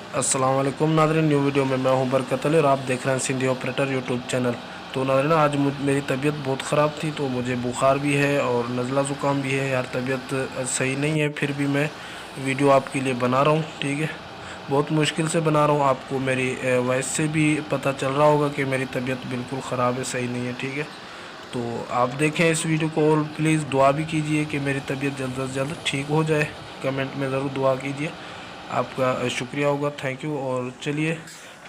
अस्सलाम वालेकुम नाज़रीन, न्यू वीडियो में मैं हूं बरकत अली और आप देख रहे हैं सिंधी ऑपरेटर यूट्यूब चैनल। तो नाज़रीन, आज मेरी तबीयत बहुत ख़राब थी, तो मुझे बुखार भी है और नज़ला ज़ुकाम भी है। यार तबीयत सही नहीं है, फिर भी मैं वीडियो आपके लिए बना रहा हूं। ठीक है, बहुत मुश्किल से बना रहा हूं। आपको मेरी वॉइस से भी पता चल रहा होगा कि मेरी तबीयत बिल्कुल ख़राब है, सही नहीं है। ठीक है, तो आप देखें इस वीडियो को और प्लीज़ दुआ भी कीजिए कि मेरी तबीयत जल्द से जल्द ठीक हो जाए। कमेंट में ज़रूर दुआ कीजिए, आपका शुक्रिया होगा, थैंक यू। और चलिए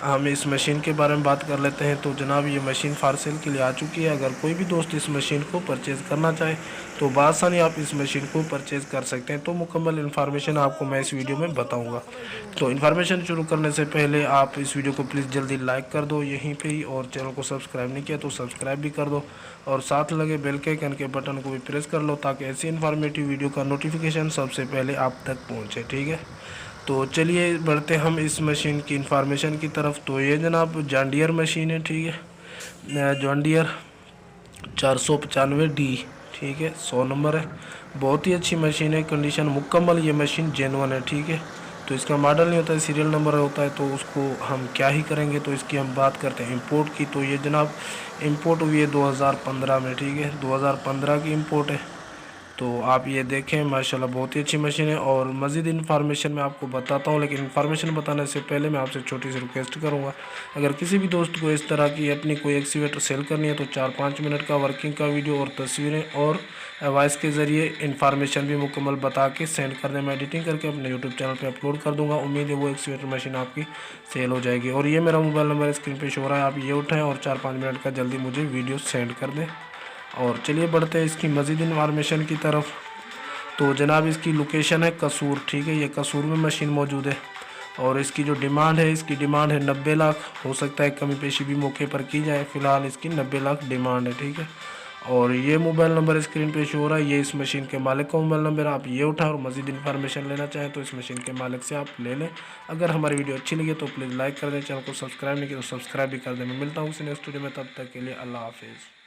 हम इस मशीन के बारे में बात कर लेते हैं। तो जनाब, ये मशीन फॉर सेल के लिए आ चुकी है। अगर कोई भी दोस्त इस मशीन को परचेज़ करना चाहे तो बआसानी आप इस मशीन को परचेज़ कर सकते हैं। तो मुकम्मल इन्फॉर्मेशन आपको मैं इस वीडियो में बताऊंगा। तो इन्फॉर्मेशन शुरू करने से पहले आप इस वीडियो को प्लीज़ जल्दी लाइक कर दो यहीं पे ही, और चैनल को सब्सक्राइब नहीं किया तो सब्सक्राइब भी कर दो, और साथ लगे बेल के आइकन के बटन को भी प्रेस कर लो ताकि ऐसी इन्फॉर्मेटिव वीडियो का नोटिफिकेशन सबसे पहले आप तक पहुँचे। ठीक है, तो चलिए बढ़ते हम इस मशीन की इंफॉर्मेशन की तरफ। तो ये जनाब जॉन डियर मशीन है। ठीक है, जॉन डियर 495D। ठीक है, 100 नंबर है। बहुत ही अच्छी मशीन है, कंडीशन मुकम्मल, ये मशीन जेनुअन है। ठीक है, तो इसका मॉडल नहीं होता है, सीरियल नंबर होता है, तो उसको हम क्या ही करेंगे। तो इसकी हम बात करते हैं इंपोर्ट की। तो ये जनाब इंपोर्ट हुई है 2015 में। ठीक है, 2015 की इंपोर्ट है। तो आप ये देखें, माशाल्लाह बहुत ही अच्छी मशीन है। और मज़ीद इन्फॉर्मेशन मैं आपको बताता हूँ, लेकिन इन्फॉर्मेशन बताने से पहले मैं आपसे छोटी सी रिक्वेस्ट करूँगा। अगर किसी भी दोस्त को इस तरह की अपनी कोई एक्सीवेटर सेल करनी है तो 4-5 मिनट का वर्किंग का वीडियो और तस्वीरें और वॉइस के ज़रिए इन्फॉर्मेशन भी मुकम्मल बता के सेंड कर दें। मैं एडिटिंग करके अपने यूट्यूब चैनल पर अपलोड कर दूँगा। उम्मीद है वो एक्सीवेटर मशीन आपकी सेल हो जाएगी। और ये मेरा मोबाइल नंबर स्क्रीन पर शो हो रहा है, आप ये उठाएँ और 4-5 मिनट का जल्दी मुझे वीडियो सेंड कर दें। और चलिए बढ़ते हैं इसकी मज़ीद इन्फॉर्मेशन की तरफ। तो जनाब इसकी लोकेशन है कसूर। ठीक है, ये कसूर में मशीन मौजूद है। और इसकी जो डिमांड है, इसकी डिमांड है 90 लाख। हो सकता है कमी पेशी भी मौके पर की जाए, फ़िलहाल इसकी 90 लाख डिमांड है। ठीक है, और ये मोबाइल नंबर स्क्रीन पे शो हो रहा है, ये इस मशीन के मालिक का मोबाइल नंबर। आप ये उठाएं और मज़ीद इन्फॉर्मेशन लेना चाहें तो इस मशीन के मालिक से आप ले लें। अगर हमारी वीडियो अच्छी लगे तो प्लीज़ लाइक कर दें, चैनल को सब्सक्राइब नहीं किया तो सब्सक्राइब भी कर दें। मैं मिलता हूँ किसी नेक्स्ट वीडियो में, तब तक के लिए अल्लाह हाफिज़।